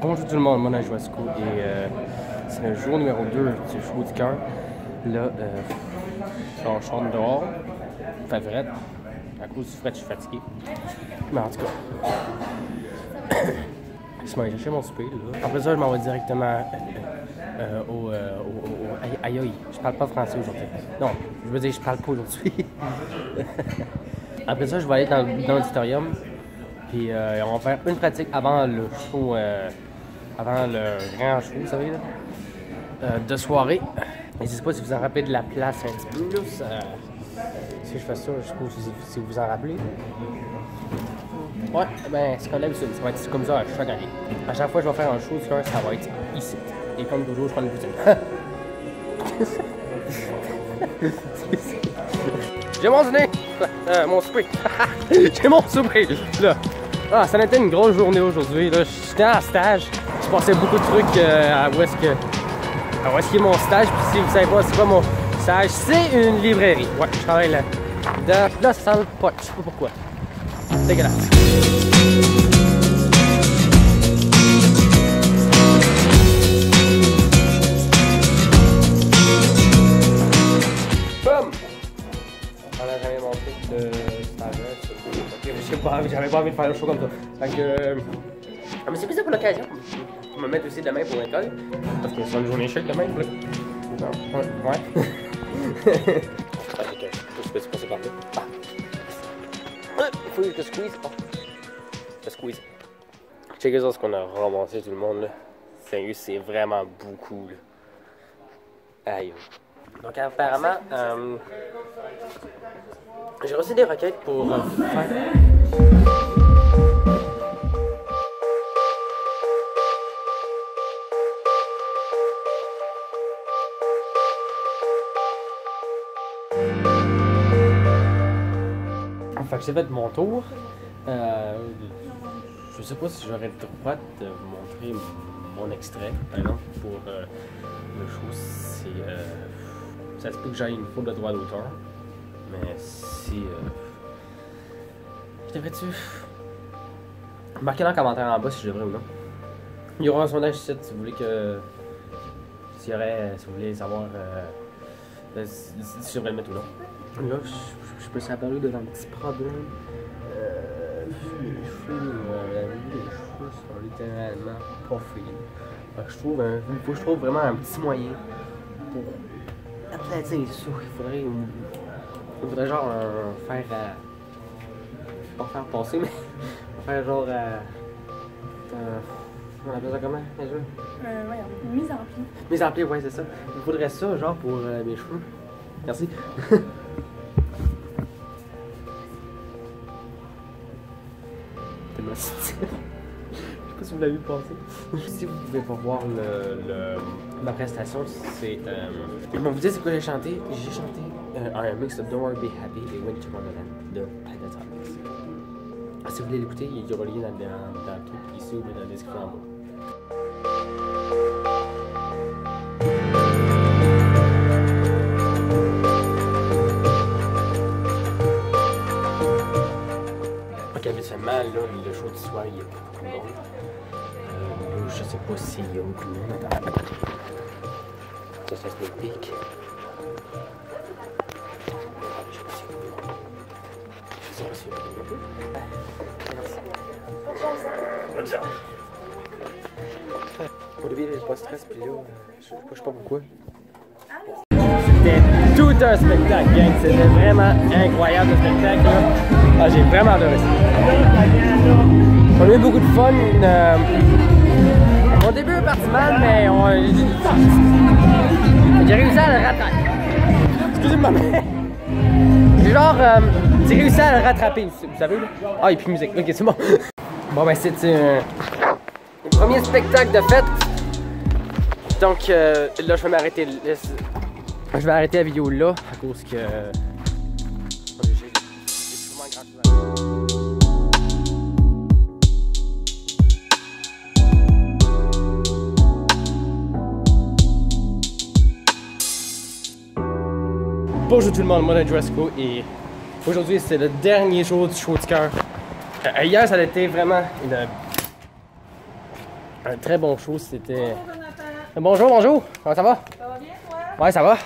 Bonjour tout le monde, mon nom est Joasco et c'est le jour numéro 2 du show du cœur. Là, on chante dehors, fait vrai, à cause du fret, je suis fatigué. Mais en tout cas, je m'en vais chercher mon souper là. Après ça, je m'en vais directement aïe aïe, je parle pas français aujourd'hui. Non, je veux dire, je parle pas aujourd'hui. Après ça, je vais aller dans l'auditorium. Puis on va faire une pratique avant le show, avant le grand show, vous savez, là, de soirée. Et je sais pas si vous en rappelez de la place un petit peu, là. Si je fais ça, je sais pas si vous en rappelez. Ouais, ben c'est comme d'habitude, ça va être comme ça à chaque année. À chaque fois que je vais faire un show du cœur, ça va être ici. Et comme toujours, je prends une poutine. J'ai mon dîner! Mon souper! J'ai mon souper! Là! Ah, ça a été une grosse journée aujourd'hui. J'étais en stage. Je passais beaucoup de trucs à où est-ce qu'il est mon stage. Puis si vous savez pas c'est quoi mon stage, c'est une librairie. Ouais, je travaille là. Là, ça sent le pot. Je sais pas pourquoi. Dégueulasse. Boum! On a jamais montré de stage. Je sais pas, j'avais pas envie de faire le show comme ça. Fait que. Mais c'est plus ça pour l'occasion. Je vais me mettre aussi demain pour l'école. Parce que c'est une journée chèque demain. Non, ouais. Je peux se passer par là. Il faut que je squeeze. Oh. Je squeeze. Checkez ça ce qu'on a ramassé tout le monde là. Sérieux, c'est vraiment beaucoup là. Aïe. Donc apparemment, j'ai reçu des requêtes pour faire. Fait que j'ai fait mon tour. Je sais pas si j'aurais le droit de vous montrer mon extrait, par exemple, pour le show. C'est. Ça se peut que j'aille une faute de droit d'auteur. Mais si. Je devrais-tu. Marquez dans le commentaire en bas si je devrais ou non. Il y aura un sondage ici si vous voulez que. Si vous voulez savoir si je devrais le mettre ou non. Là, je me suis apparu devant un petit problème. Les cheveux sont littéralement pas faits. Je trouve vraiment un petit moyen pour aplatir ça. Il faudrait genre faire pas faire passer, mais faire genre on appelle ça comment déjà? Voyons, une mise en pli. Mise en pli, ouais, c'est ça. Il faudrait ça genre pour mes cheveux. Merci. Je sais pas si vous l'avez vu passer. Si vous pouvez pas voir ma prestation, c'est. Bon, vous dites c'est quoi j'ai chanté? J'ai chanté un mix de Don't Worry Be Happy et Winter Wonderland de Pentatonix. Si vous voulez l'écouter, il y aura le lien dans le truc ici ou dans la description en bas. Habituellement, là, le show du soir, il y a pas beaucoup de monde. Là, je sais pas s'il y a beaucoup de monde. Attends. Ça, c'est un sneak peek. Je sais pas s'il y a beaucoup de monde. Je sais pas s'il y a beaucoup de monde. Merci. Au début, j'avais pas de stress, puis là, je sais pas pourquoi. C'était tout un spectacle, gang. C'était vraiment incroyable le spectacle. Là. Ah, j'ai vraiment adoré ça. On a eu beaucoup de fun. Au début, on est parti mal, mais j'ai réussi à le rattraper. Excusez-moi, mais. J'ai réussi à le rattraper, vous savez. Là. Ah, et puis musique. Ok, c'est bon. Bon, ben, c'était le premier spectacle de fête. Donc, là, je vais m'arrêter. Je vais arrêter la vidéo là, à cause que. Bonjour tout le monde, moi c'est Joasco et aujourd'hui c'est le dernier jour du show du cœur. Hier ça a été vraiment un très bon show. C'était. Bonjour, bonjour. Comment ça va? Ça va bien, toi? Ouais, ça va.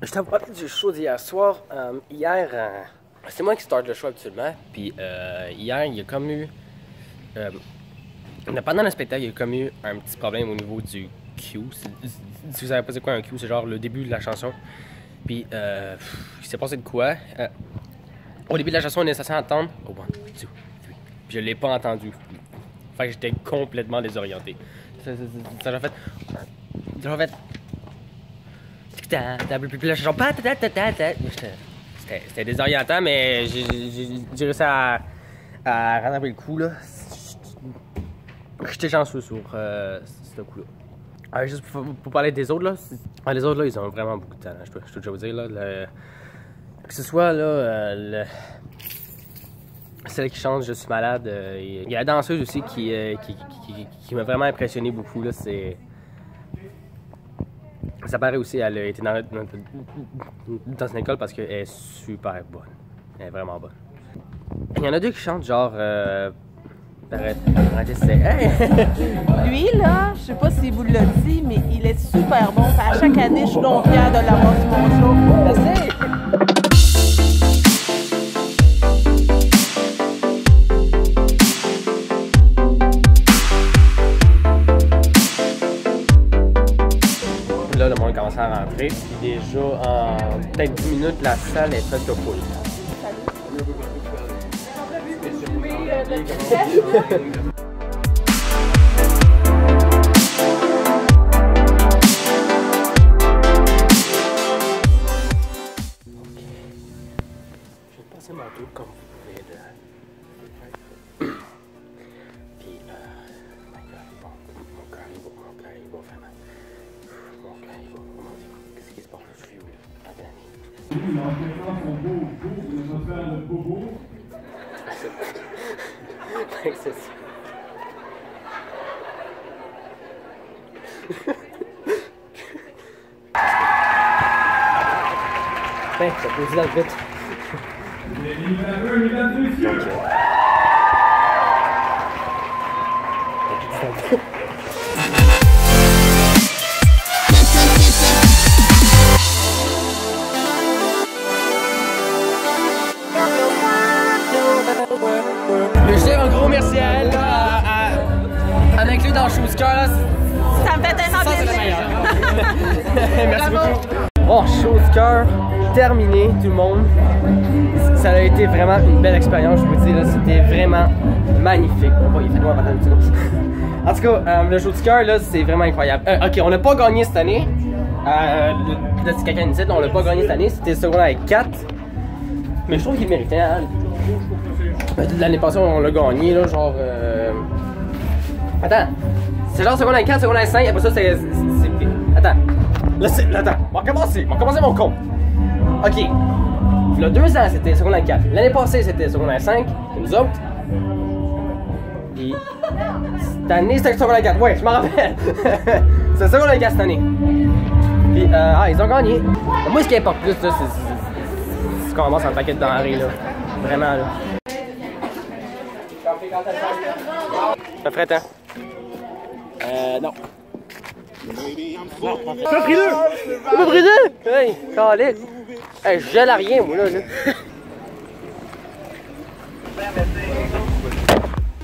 Je t'ai parlé du show d'hier soir. Hier, c'est moi qui start le show habituellement. Puis hier, il y a comme eu. Pendant le spectacle, il y a comme eu un petit problème au niveau du cue. Si vous savez pas c'est quoi un cue, c'est genre le début de la chanson. Puis il s'est passé de quoi? Au début de la chanson, on est censé entendre. Oh, 1, 2, 3. Puis je l'ai pas entendu. Fait que j'étais complètement désorienté. Ça j'ai fait. Puis la chanson. C'était désorientant, mais j'ai réussi à rattraper le coup là. J'étais chanceux sur ce coup-là. Juste pour parler des autres, là, les autres, là, ils ont vraiment beaucoup de talent, je peux déjà vous dire. Là, que ce soit là, celle qui chante Je suis malade, il y a la danseuse aussi qui m'a vraiment impressionné beaucoup. Là, ça paraît aussi, elle a été dans une école parce qu'elle est super bonne. Elle est vraiment bonne. Il y en a deux qui chantent genre... Lui, là, je sais pas si vous le dit, mais il est super bon. À chaque année, je suis donc fière de l'avoir sur mon show. Merci! Là, le monde commence à rentrer. Puis déjà, en peut-être 10 minutes, la salle est presque full. Mon tour comme vous pouvez le... Puis mon cœur il va vraiment. Mon cœur il va. Qu'est-ce qui se passe là? Je suis où là? Attends. C'est ça. Ça pose là vite. Je dis un gros merci à elle, à m'inclure dans le show du cœur. Ça me fait tellement plaisir. C'est le meilleur. Merci beaucoup. Bon, show du cœur terminé, tout le monde. Ça a été vraiment une belle expérience, je vous dis, là, c'était vraiment magnifique. En tout cas, le show du cœur, là, c'est vraiment incroyable. Ok, on n'a pas gagné cette année. Là, c'est quelqu'un ici, on l'a pas gagné cette année, c'était secondaire 4. Mais je trouve qu'il méritait, hein. L'année passée, on l'a gagné, là, genre... Attends, c'est genre secondaire 4, secondaire 5, après ça, c'est... Attends, là, attends, on va commencer mon compte. Ok, il y a 2 ans, c'était secondaire 4. L'année passée, c'était secondaire 5, c'est nous autres. Puis, cette année, c'était secondaire 4, ouais, je m'en rappelle. C'est secondaire 4 cette année. Puis, ils ont gagné. Moi, ce qui importe plus, là, c'est qu'on commence un paquet de denrées, là. Vraiment, là. Ça ferait temps. Non. T'as pris 2! T'as pris 2! Hey, calique! Hey, je gèle à rien, moi, là.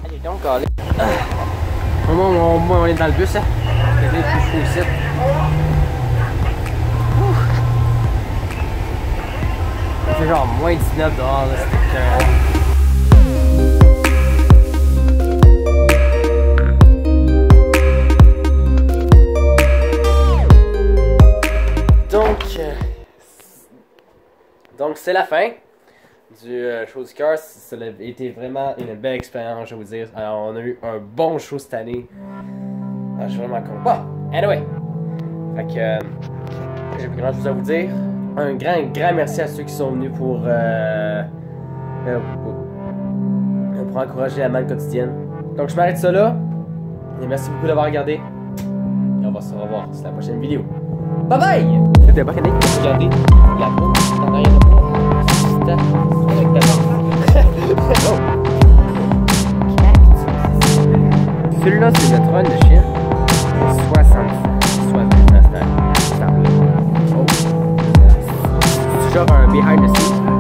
Allez donc, calique. On est dans le bus, hein. C'est plus chaud ici. C'est genre moins 19 dehors, là. C'était donc c'est la fin du show du cœur. Ça a été vraiment une belle expérience, je vais vous dire. Alors, on a eu un bon show cette année. Je suis vraiment content. Bon, anyway. Fait que j'ai plus grand chose à vous dire. Un grand merci à ceux qui sont venus pour encourager la malle quotidienne. Donc je m'arrête ça là. Et merci beaucoup d'avoir regardé. Et on va se revoir sur la prochaine vidéo. Bye bye! C'était pas connecté, regardez la peau, t'en as rien de pas. C'est avec ta main. Oh! Celui-là, c'est notre run de Chine. 60 installé. Oh. C'est genre un behind the scenes.